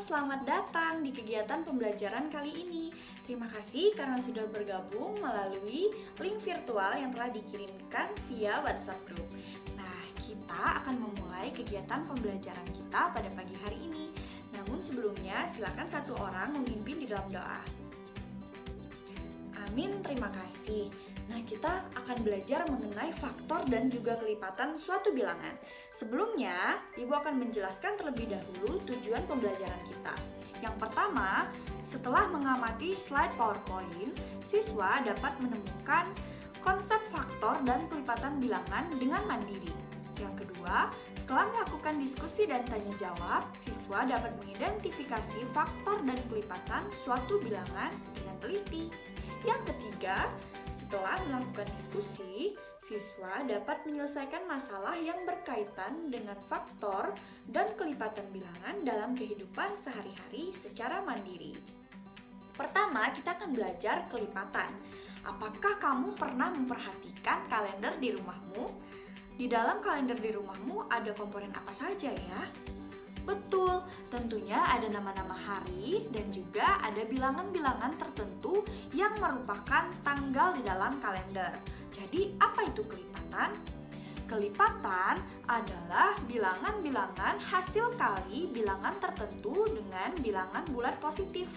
selamat datang di kegiatan pembelajaran kali ini. Terima kasih karena sudah bergabung melalui link virtual yang telah dikirimkan via WhatsApp Group. Nah, kita akan memulai kegiatan pembelajaran kita pada pagi hari ini. Namun sebelumnya, silakan satu orang memimpin di dalam doa. Amin, terima kasih. Nah, kita akan belajar mengenai faktor dan juga kelipatan suatu bilangan. Sebelumnya, Ibu akan menjelaskan terlebih dahulu tujuan pembelajaran kita. Yang pertama, setelah mengamati slide PowerPoint, siswa dapat menemukan konsep faktor dan kelipatan bilangan dengan mandiri. Yang kedua, setelah melakukan diskusi dan tanya jawab, siswa dapat mengidentifikasi faktor dan kelipatan suatu bilangan dengan teliti. Yang ketiga, setelah melakukan diskusi, siswa dapat menyelesaikan masalah yang berkaitan dengan faktor dan kelipatan bilangan dalam kehidupan sehari-hari secara mandiri. Pertama, kita akan belajar kelipatan. Apakah kamu pernah memperhatikan kalender di rumahmu? Di dalam kalender di rumahmu ada komponen apa saja ya? Betul, tentunya ada nama-nama hari dan juga ada bilangan-bilangan tertentu yang merupakan tanggal di dalam kalender. Jadi, apa itu kelipatan? Kelipatan adalah bilangan-bilangan hasil kali bilangan tertentu dengan bilangan bulat positif.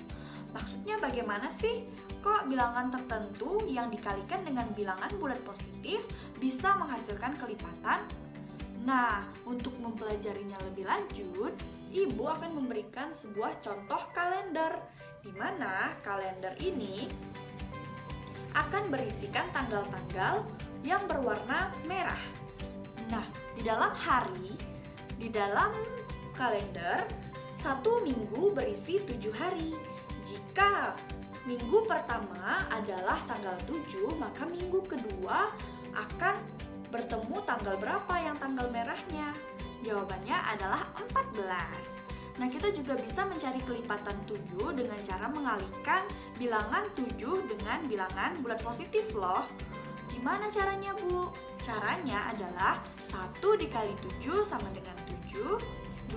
Maksudnya bagaimana sih? Kok bilangan tertentu yang dikalikan dengan bilangan bulat positif bisa menghasilkan kelipatan? Nah, untuk mempelajarinya lebih lanjut, Ibu akan memberikan sebuah contoh kalender, di mana kalender ini akan berisikan tanggal-tanggal yang berwarna merah. Nah, di dalam kalender, satu minggu berisi 7 hari. Jika minggu pertama adalah tanggal 7, maka minggu kedua akan bertemu tanggal berapa yang tanggal merahnya? Jawabannya adalah 14. Nah, kita juga bisa mencari kelipatan 7 dengan cara mengalihkan bilangan 7 dengan bilangan bulat positif loh. Gimana caranya, Bu? Caranya adalah 1 dikali 7 sama dengan 7,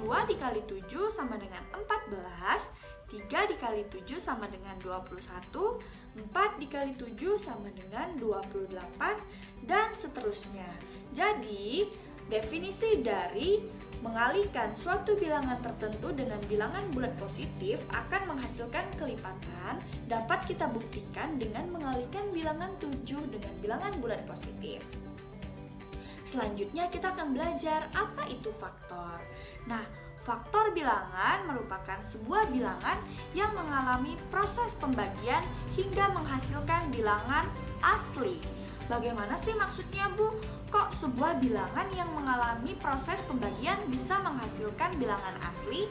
2 dikali 7 sama dengan 14, 3 dikali 7 sama dengan 21, 4 dikali 7 sama dengan 28, dan seterusnya. Jadi, definisi dari mengalihkan suatu bilangan tertentu dengan bilangan bulat positif akan menghasilkan kelipatan dapat kita buktikan dengan mengalihkan bilangan 7 dengan bilangan bulat positif. Selanjutnya kita akan belajar apa itu faktor. Nah, faktor bilangan merupakan sebuah bilangan yang mengalami proses pembagian hingga menghasilkan bilangan asli. Bagaimana sih maksudnya, Bu? Kok sebuah bilangan yang mengalami proses pembagian bisa menghasilkan bilangan asli?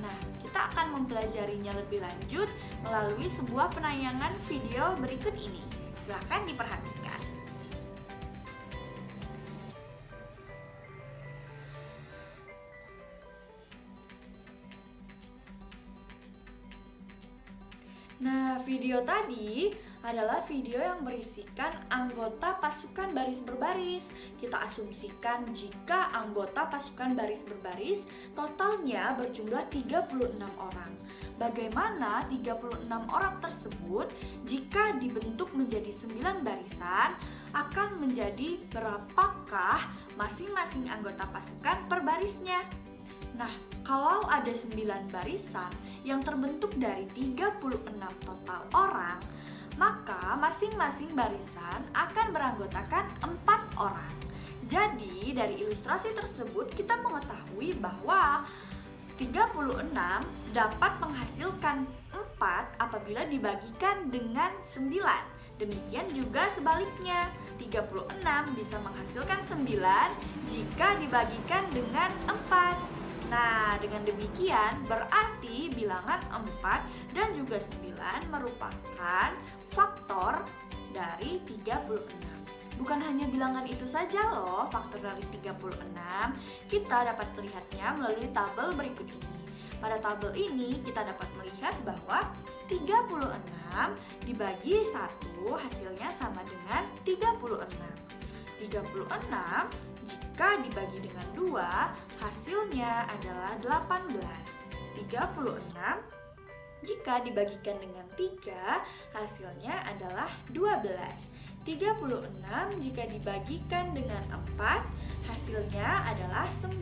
Nah, kita akan mempelajarinya lebih lanjut melalui sebuah penayangan video berikut ini. Silakan diperhatikan. Nah, video tadi adalah video yang berisikan anggota pasukan baris berbaris. Kita asumsikan jika anggota pasukan baris berbaris totalnya berjumlah 36 orang. Bagaimana 36 orang tersebut jika dibentuk menjadi 9 barisan akan menjadi berapakah masing-masing anggota pasukan per barisnya? Nah, kalau ada 9 barisan yang terbentuk dari 36 total orang, maka masing-masing barisan akan beranggotakan 4 orang. Jadi, dari ilustrasi tersebut kita mengetahui bahwa 36 dapat menghasilkan 4 apabila dibagikan dengan 9. Demikian juga sebaliknya, 36 bisa menghasilkan 9 jika dibagikan dengan 4. Nah, dengan demikian berarti bilangan 4 dan juga 9 merupakan faktor dari 36. Bukan hanya bilangan itu saja loh, faktor dari 36. Kita dapat melihatnya melalui tabel berikut ini. Pada tabel ini kita dapat melihat bahwa 36 dibagi 1 hasilnya sama dengan 36. 36 jika dibagi dengan 2 hasilnya adalah 18. 36 jika dibagikan dengan 3 hasilnya adalah 12. 36 jika dibagikan dengan 4 hasilnya adalah 9.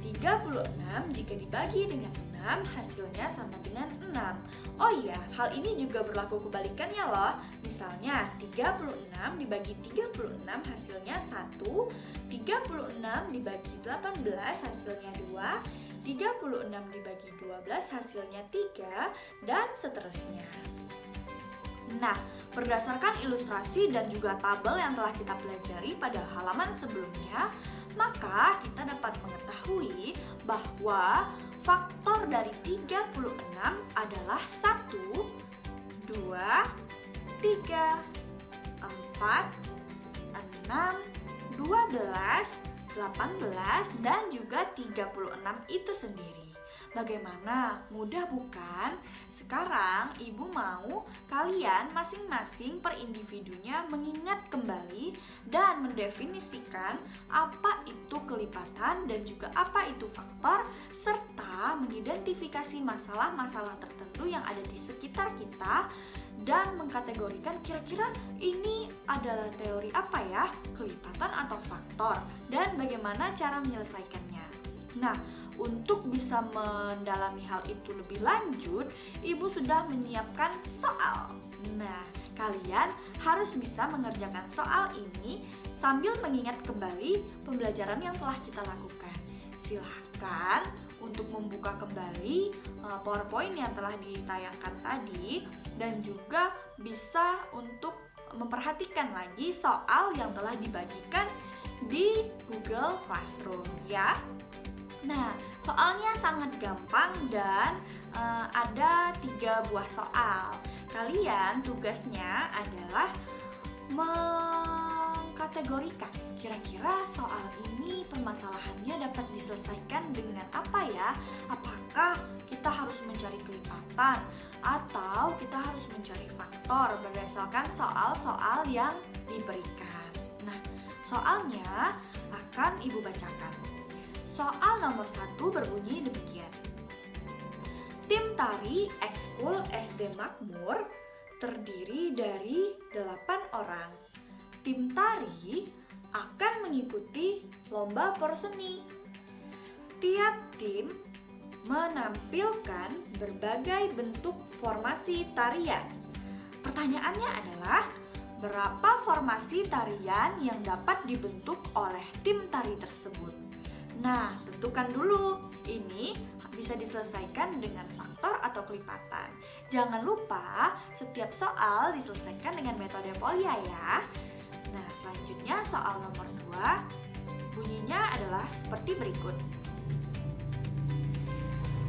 36 jika dibagi dengan 6 hasilnya sama dengan 6. Oh iya, hal ini juga berlaku kebalikannya loh. Misalnya 36 dibagi 36 hasilnya 1, 36 dibagi 18 hasilnya 2, 36 dibagi 12 hasilnya 3, dan seterusnya. Nah, berdasarkan ilustrasi dan juga tabel yang telah kita pelajari pada halaman sebelumnya, maka kita dapat mengetahui bahwa faktor dari 36 adalah 1, 2, 3, 4, 6, 12, 18, dan juga 36 itu sendiri. Bagaimana? Mudah bukan? Sekarang ibu mau kalian masing-masing per individunya mengingat kembali dan mendefinisikan apa itu kelipatan dan juga apa itu faktor, serta mengidentifikasi masalah-masalah tertentu yang ada di sekitar kita dan mengkategorikan kira-kira ini adalah teori apa ya, kelipatan atau faktor, dan bagaimana cara menyelesaikannya. Nah, untuk bisa mendalami hal itu lebih lanjut, ibu sudah menyiapkan soal. Nah, kalian harus bisa mengerjakan soal ini sambil mengingat kembali pembelajaran yang telah kita lakukan. Silahkan untuk membuka kembali PowerPoint yang telah ditayangkan tadi, dan juga bisa untuk memperhatikan lagi soal yang telah dibagikan di Google Classroom ya. Nah, soalnya sangat gampang dan ada 3 buah soal. Kalian tugasnya adalah mengkategorikan kira-kira soal ini permasalahannya dapat diselesaikan dengan apa ya? Apakah kita harus mencari kelipatan atau kita harus mencari faktor berdasarkan soal-soal yang diberikan. Nah, soalnya akan ibu bacakan. Soal nomor 1 berbunyi demikian. Tim tari ekskul SD Makmur terdiri dari 8 orang. Tim tari akan mengikuti lomba porseni. Tiap tim menampilkan berbagai bentuk formasi tarian. Pertanyaannya adalah, berapa formasi tarian yang dapat dibentuk oleh tim tari tersebut? Nah, tentukan dulu, ini bisa diselesaikan dengan faktor atau kelipatan. Jangan lupa setiap soal diselesaikan dengan metode Polya ya. Nah, selanjutnya soal nomor 2, bunyinya adalah seperti berikut.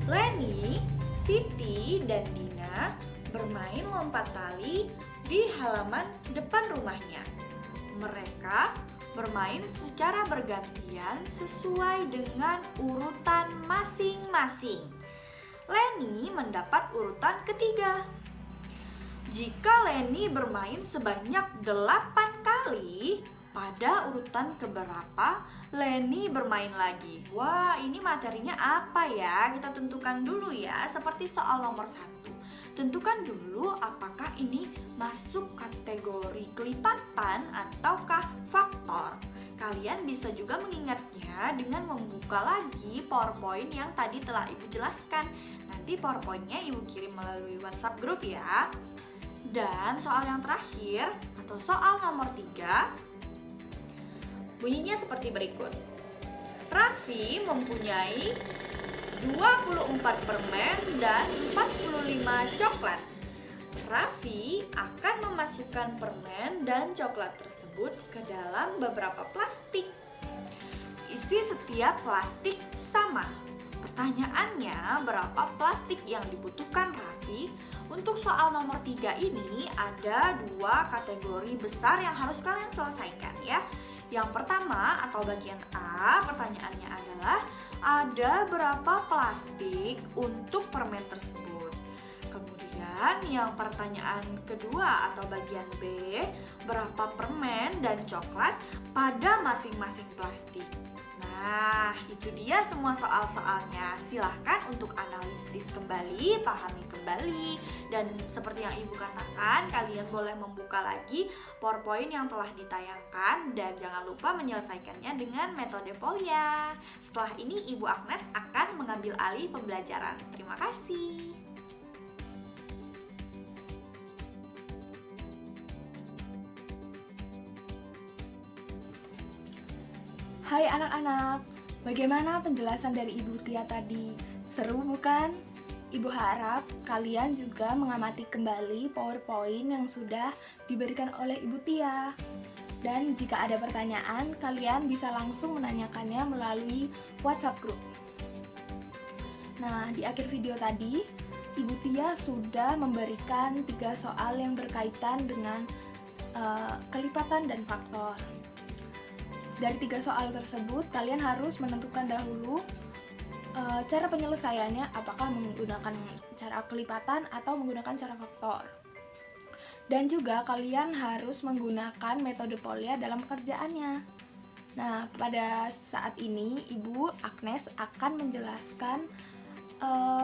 Leni, Siti, dan Dina bermain lompat tali di halaman depan rumahnya. Mereka bermain secara bergantian sesuai dengan urutan masing-masing. Leni mendapat urutan ketiga. Jika Leni bermain sebanyak 8 kali, pada urutan keberapa Leni bermain lagi? Wah, ini materinya apa ya? Kita tentukan dulu ya, seperti soal nomor 1. Tentukan dulu apakah ini masuk kategori kelipatan ataukah faktor. Kalian bisa juga mengingatnya dengan membuka lagi PowerPoint yang tadi telah ibu jelaskan. Nanti PowerPointnya ibu kirim melalui WhatsApp grup ya. Dan soal yang terakhir atau soal nomor 3 bunyinya seperti berikut. Raffi mempunyai 24 permen dan 45 coklat. Raffi akan memasukkan permen dan coklat tersebut ke dalam beberapa plastik. Isi setiap plastik sama. Pertanyaannya, berapa plastik yang dibutuhkan Raffi? Untuk soal nomor 3 ini ada 2 kategori besar yang harus kalian selesaikan ya. Yang pertama atau bagian A, pertanyaannya adalah ada berapa plastik untuk permen tersebut. Kemudian yang pertanyaan kedua atau bagian B, berapa permen dan coklat pada masing-masing plastik. Nah, Nah, itu dia semua soal-soalnya. Silahkan untuk analisis kembali, pahami kembali. Dan seperti yang Ibu katakan, kalian boleh membuka lagi PowerPoint yang telah ditayangkan. Dan jangan lupa menyelesaikannya dengan metode Polya. Setelah ini Ibu Agnes akan mengambil alih pembelajaran. Terima kasih. Hai anak-anak, bagaimana penjelasan dari Ibu Tia tadi? Seru bukan? Ibu harap kalian juga mengamati kembali PowerPoint yang sudah diberikan oleh Ibu Tia. Dan jika ada pertanyaan, kalian bisa langsung menanyakannya melalui WhatsApp group. Nah, di akhir video tadi, Ibu Tia sudah memberikan 3 soal yang berkaitan dengan kelipatan dan faktor. Dari 3 soal tersebut, kalian harus menentukan dahulu cara penyelesaiannya, apakah menggunakan cara kelipatan atau menggunakan cara faktor. Dan juga kalian harus menggunakan metode Polya dalam pekerjaannya. Nah, pada saat ini Ibu Agnes akan menjelaskan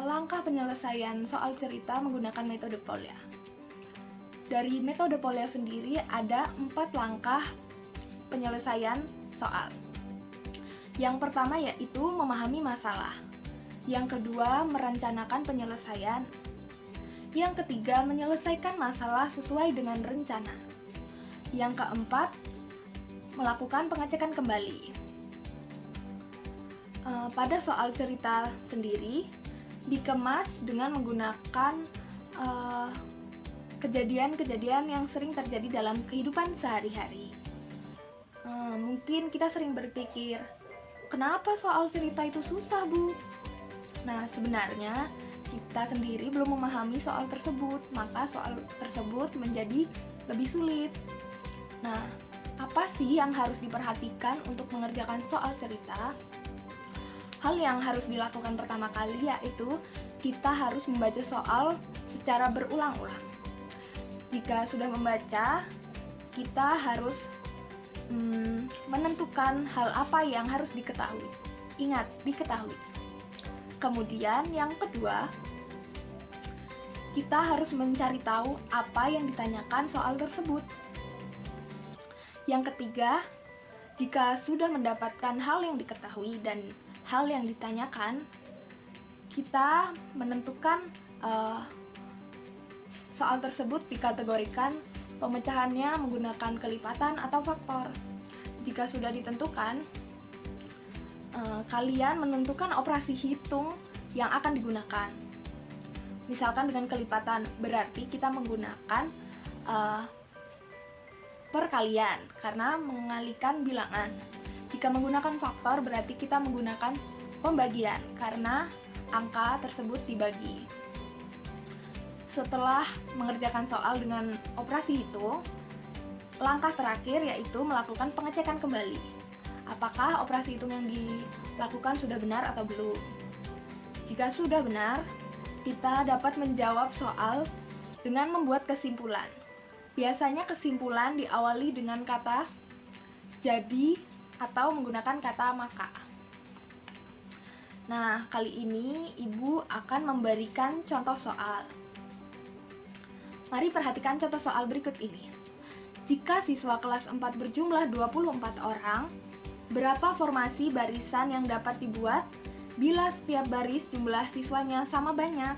langkah penyelesaian soal cerita menggunakan metode Polya. Dari metode Polya sendiri ada 4 langkah penyelesaian soal. Yang pertama yaitu memahami masalah. Yang kedua, merencanakan penyelesaian. Yang ketiga, menyelesaikan masalah sesuai dengan rencana. Yang keempat, melakukan pengecekan kembali. Pada soal cerita sendiri, dikemas dengan menggunakan kejadian-kejadian yang sering terjadi dalam kehidupan sehari-hari. Mungkin kita sering berpikir, kenapa soal cerita itu susah, Bu? Nah, sebenarnya kita sendiri belum memahami soal tersebut, maka soal tersebut menjadi lebih sulit. Nah, apa sih yang harus diperhatikan untuk mengerjakan soal cerita? Hal yang harus dilakukan pertama kali yaitu kita harus membaca soal secara berulang-ulang. Jika sudah membaca, kita harus menentukan hal apa yang harus diketahui. Ingat, diketahui. Kemudian yang kedua, kita harus mencari tahu apa yang ditanyakan soal tersebut. Yang ketiga, jika sudah mendapatkan hal yang diketahui dan hal yang ditanyakan, kita menentukan soal tersebut dikategorikan pemecahannya menggunakan kelipatan atau faktor. Jika sudah ditentukan, kalian menentukan operasi hitung yang akan digunakan. Misalkan dengan kelipatan, berarti kita menggunakan perkalian karena mengalihkan bilangan. Jika menggunakan faktor, berarti kita menggunakan pembagian karena angka tersebut dibagi. Setelah mengerjakan soal dengan operasi hitung, langkah terakhir yaitu melakukan pengecekan kembali. Apakah operasi hitung yang dilakukan sudah benar atau belum? Jika sudah benar, kita dapat menjawab soal dengan membuat kesimpulan. Biasanya kesimpulan diawali dengan kata jadi atau menggunakan kata maka. Nah, kali ini Ibu akan memberikan contoh soal. Mari perhatikan contoh soal berikut ini. Jika siswa kelas 4 berjumlah 24 orang, berapa formasi barisan yang dapat dibuat bila setiap baris jumlah siswanya sama banyak?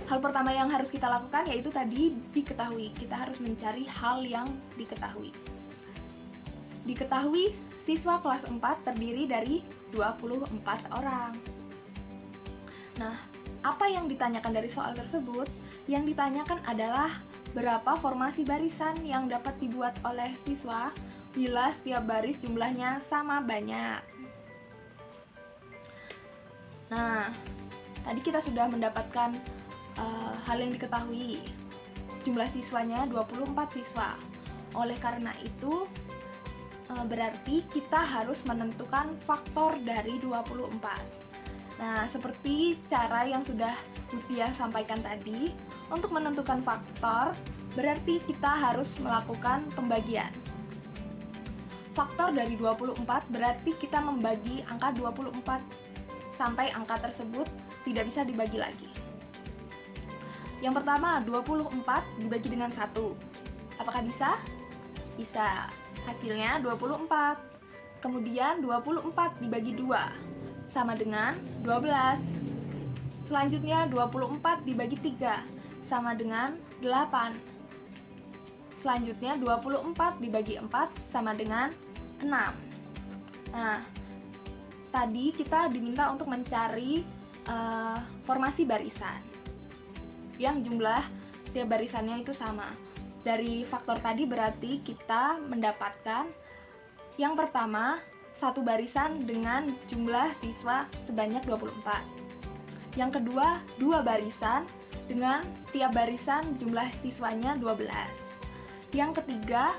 Hal pertama yang harus kita lakukan yaitu tadi diketahui. Kita harus mencari hal yang diketahui. Diketahui siswa kelas 4 terdiri dari 24 orang. Nah, apa yang ditanyakan dari soal tersebut? Yang ditanyakan adalah berapa formasi barisan yang dapat dibuat oleh siswa bila setiap baris jumlahnya sama banyak. Nah, tadi kita sudah mendapatkan hal yang diketahui. Jumlah siswanya 24 siswa. Oleh karena itu, berarti kita harus menentukan faktor dari 24. Nah, seperti cara yang sudah Butia sampaikan tadi, untuk menentukan faktor, berarti kita harus melakukan pembagian. faktor dari 24 berarti kita membagi angka 24 sampai angka tersebut tidak bisa dibagi lagi. Yang pertama, 24 dibagi dengan 1. Apakah bisa? Bisa. Hasilnya 24. Kemudian 24 dibagi 2 sama dengan 12. Selanjutnya 24 dibagi 3 sama dengan 8. Selanjutnya 24 dibagi 4 sama dengan 6. Nah, tadi kita diminta untuk mencari formasi barisan yang jumlah setiap barisannya itu sama. Dari faktor tadi berarti kita mendapatkan yang pertama, satu barisan dengan jumlah siswa sebanyak 24. Yang kedua, dua barisan dengan setiap barisan jumlah siswanya 12. Yang ketiga,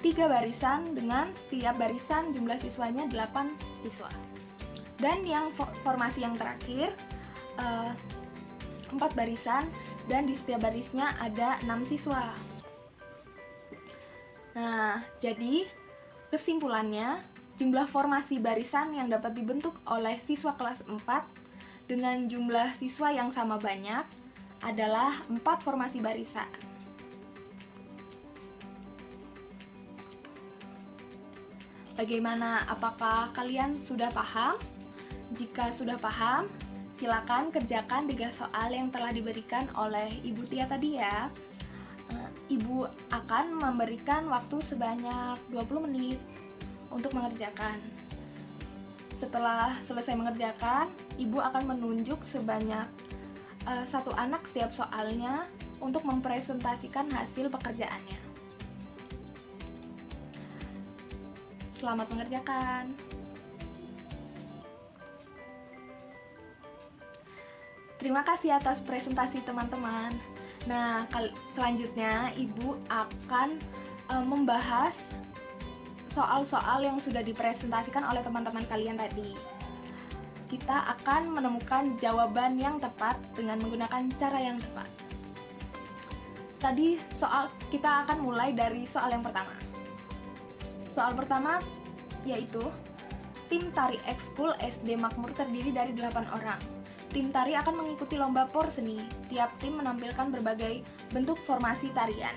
3 barisan dengan setiap barisan jumlah siswanya 8 siswa. Dan yang formasi yang terakhir, 4 barisan dan di setiap barisnya ada 6 siswa. Nah, jadi kesimpulannya, jumlah formasi barisan yang dapat dibentuk oleh siswa kelas 4 dengan jumlah siswa yang sama banyak adalah 4 formasi barisan. Bagaimana? Apakah kalian sudah paham? Jika sudah paham, silakan kerjakan 3 soal yang telah diberikan oleh Ibu Tia tadi ya. Ibu akan memberikan waktu sebanyak 20 menit untuk mengerjakan. Setelah selesai mengerjakan, Ibu akan menunjuk sebanyak 1 anak setiap soalnya untuk mempresentasikan hasil pekerjaannya. Selamat mengerjakan. Terima kasih atas presentasi teman-teman. Nah, selanjutnya Ibu akan membahas soal-soal yang sudah dipresentasikan oleh teman-teman kalian tadi. Kita akan menemukan jawaban yang tepat dengan menggunakan cara yang tepat. Tadi kita akan mulai dari soal yang pertama. Soal pertama yaitu tim tari ekskul SD Makmur terdiri dari 8 orang. Tim tari akan mengikuti lomba porseni. Tiap tim menampilkan berbagai bentuk formasi tarian.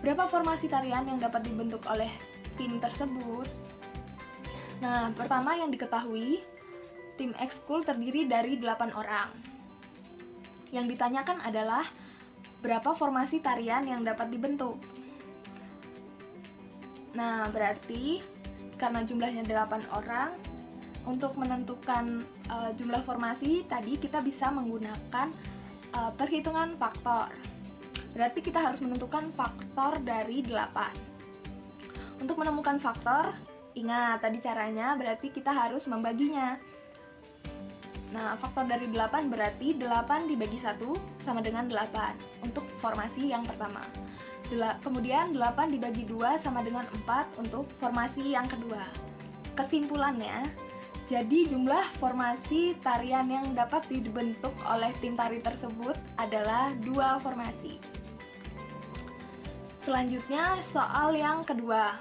Berapa formasi tarian yang dapat dibentuk oleh tim tersebut? Nah, pertama yang diketahui, tim ekskul terdiri dari 8 orang. Yang ditanyakan adalah berapa formasi tarian yang dapat dibentuk. Nah, berarti karena jumlahnya 8 orang, untuk menentukan jumlah formasi tadi kita bisa menggunakan perhitungan faktor. Berarti kita harus menentukan faktor dari 8. Untuk menemukan faktor, ingat tadi caranya, berarti kita harus membaginya. Nah, faktor dari 8 berarti 8 dibagi 1 sama dengan 8 untuk formasi yang pertama. Kemudian 8 dibagi 2 sama dengan 4 untuk formasi yang kedua. Kesimpulannya, jadi jumlah formasi tarian yang dapat dibentuk oleh tim tari tersebut adalah 2 formasi. Selanjutnya, soal yang kedua.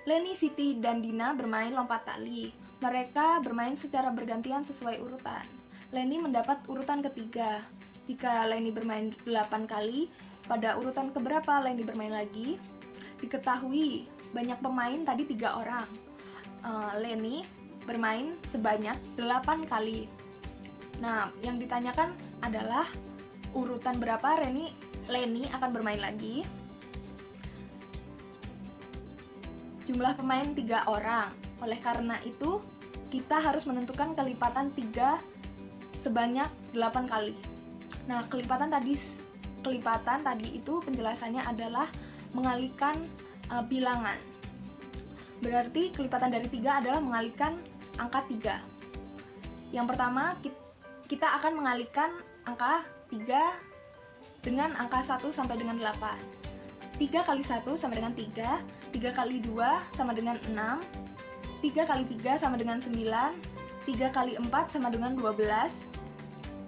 Leni, Siti, dan Dina bermain lompat tali. Mereka bermain secara bergantian sesuai urutan. Leni mendapat urutan ketiga. Jika Leni bermain 8 kali, pada urutan keberapa Leni bermain lagi? Diketahui banyak pemain tadi 3 orang. Leni bermain sebanyak 8 kali. Nah, yang ditanyakan adalah urutan berapa Leni akan bermain lagi. Jumlah pemain 3 orang. Oleh karena itu, kita harus menentukan kelipatan 3 sebanyak 8 kali. Nah, kelipatan tadi itu penjelasannya adalah mengalihkan bilangan. Berarti kelipatan dari 3 adalah mengalihkan angka 3. Yang pertama, kita akan mengalihkan angka 3 dengan angka 1 sampai dengan 8. 3 kali 1 sama dengan 3, 3 kali 2 sama dengan 6, 3 kali 3 sama dengan 9, 3 kali 4 sama dengan 12,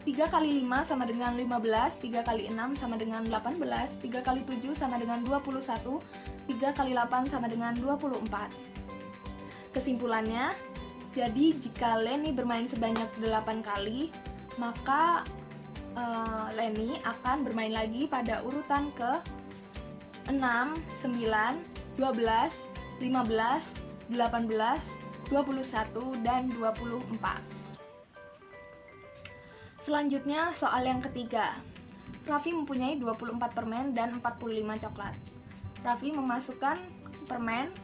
3 kali 5 sama dengan 15, 3 kali 6 sama dengan 18, 3 kali 7 sama dengan 21, 3 kali 8 sama dengan 24. Kesimpulannya, jadi jika Leni bermain sebanyak 8 kali, maka Leni akan bermain lagi pada urutan ke 6, 9, 12, 15, 18, 21, dan 24. Selanjutnya soal yang ketiga. Raffi mempunyai 24 permen dan 45 coklat. Raffi memasukkan permen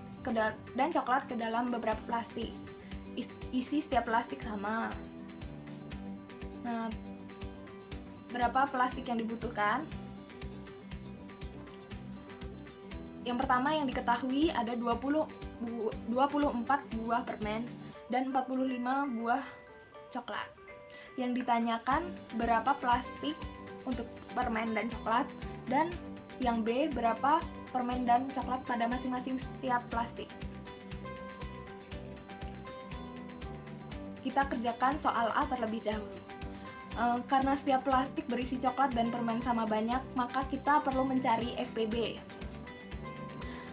dan coklat ke dalam beberapa plastik. Isi setiap plastik sama. Nah, berapa plastik yang dibutuhkan? Yang pertama yang diketahui ada 24 buah permen dan 45 buah coklat. Yang ditanyakan berapa plastik untuk permen dan coklat, dan yang B berapa permen dan coklat pada masing-masing setiap plastik. Kita kerjakan soal A terlebih dahulu. Karena setiap plastik berisi coklat dan permen sama banyak, maka kita perlu mencari FPB.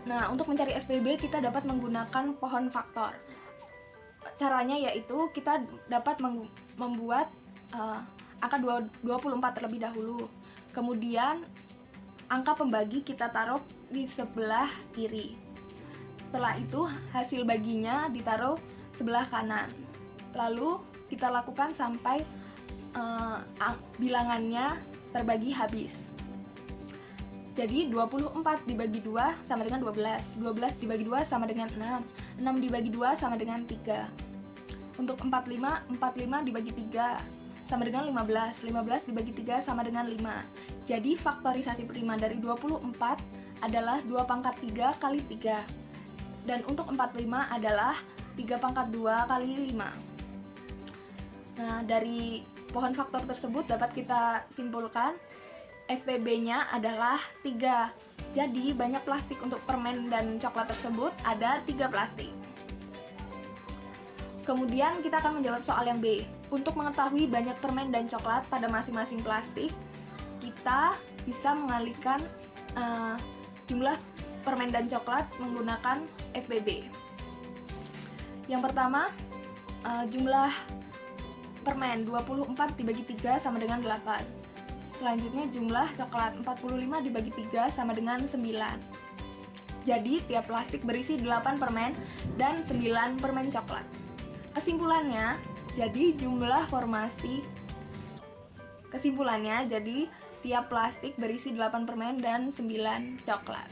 Nah, untuk mencari FPB kita dapat menggunakan pohon faktor. Caranya yaitu kita dapat membuat angka 24 terlebih dahulu. Kemudian angka pembagi kita taruh di sebelah kiri. Setelah itu hasil baginya ditaruh sebelah kanan. Lalu kita lakukan sampai bilangannya terbagi habis. Jadi 24 dibagi 2 sama dengan 12. 12 dibagi 2 sama dengan 6. 6 dibagi 2 sama dengan 3. Untuk 45 dibagi 3 sama dengan 15. 15 dibagi 3 sama dengan 5. Jadi faktorisasi prima dari 24 adalah 2 pangkat 3 kali 3. Dan untuk 45 adalah 3 pangkat 2 kali 5. Nah, dari pohon faktor tersebut dapat kita simpulkan FPB-nya adalah 3. Jadi banyak plastik untuk permen dan coklat tersebut ada 3 plastik. Kemudian kita akan menjawab soal yang B. Untuk mengetahui banyak permen dan coklat pada masing-masing plastik, kita bisa mengalihkan jumlah permen dan coklat menggunakan FPB. Yang pertama, jumlah permen 24 dibagi 3 sama dengan 8. Selanjutnya jumlah coklat 45 dibagi 3 sama dengan 9. Jadi tiap plastik berisi 8 permen dan 9 permen coklat. Kesimpulannya, jadi tiap plastik berisi 8 permen dan 9 coklat.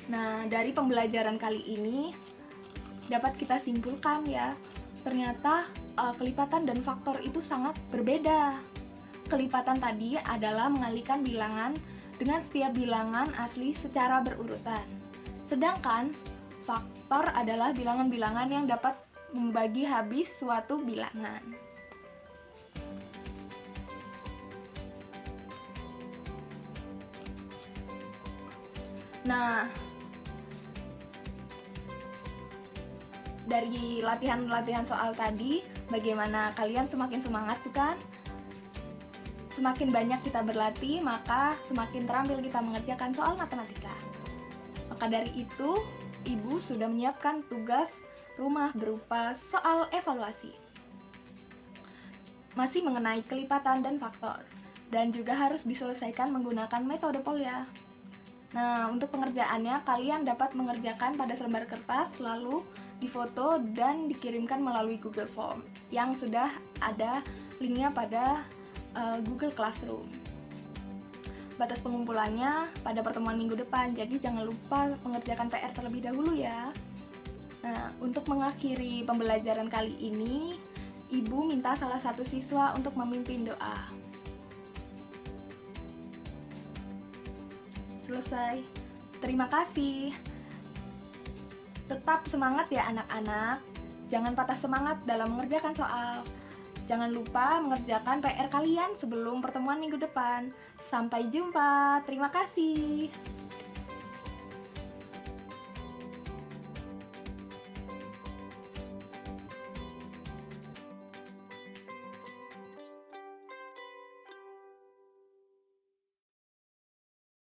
Nah, dari pembelajaran kali ini dapat kita simpulkan ya, ternyata kelipatan dan faktor itu sangat berbeda. Kelipatan tadi adalah mengalihkan bilangan dengan setiap bilangan asli secara berurutan. Sedangkan faktor adalah bilangan-bilangan yang dapat membagi habis suatu bilangan. Nah, dari latihan-latihan soal tadi, bagaimana kalian semakin semangat bukan? Semakin banyak kita berlatih, maka semakin terampil kita mengerjakan soal matematika. Maka dari itu, Ibu sudah menyiapkan tugas rumah berupa soal evaluasi. Masih mengenai kelipatan dan faktor, dan juga harus diselesaikan menggunakan metode Polya. Nah, untuk pengerjaannya, kalian dapat mengerjakan pada selembar kertas, lalu difoto dan dikirimkan melalui Google Form yang sudah ada linknya pada Google Classroom. Batas pengumpulannya pada pertemuan minggu depan, jadi jangan lupa mengerjakan PR terlebih dahulu ya. Nah, untuk mengakhiri pembelajaran kali ini, Ibu minta salah satu siswa untuk memimpin doa. Selesai. Terima kasih. Tetap semangat ya anak-anak. Jangan patah semangat dalam mengerjakan soal. Jangan lupa mengerjakan PR kalian sebelum pertemuan minggu depan. Sampai jumpa. Terima kasih.